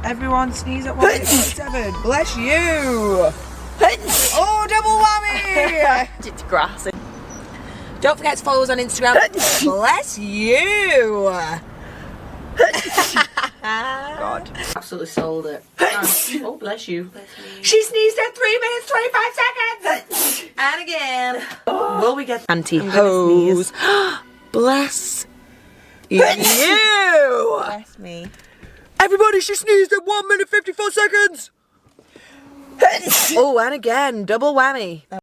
Everyone sneeze at 1.7. Bless you. Oh, double whammy. It's grassy. Don't forget to follow us on Instagram. Bless you. God. Absolutely sold it. Oh, bless you. Bless me. She sneezed at 3 minutes 25 seconds. And again. Will we get Anti-hose. Bless you. Bless me. Everybody, she sneezed at 1 minute 54 seconds. Oh, and again, double whammy.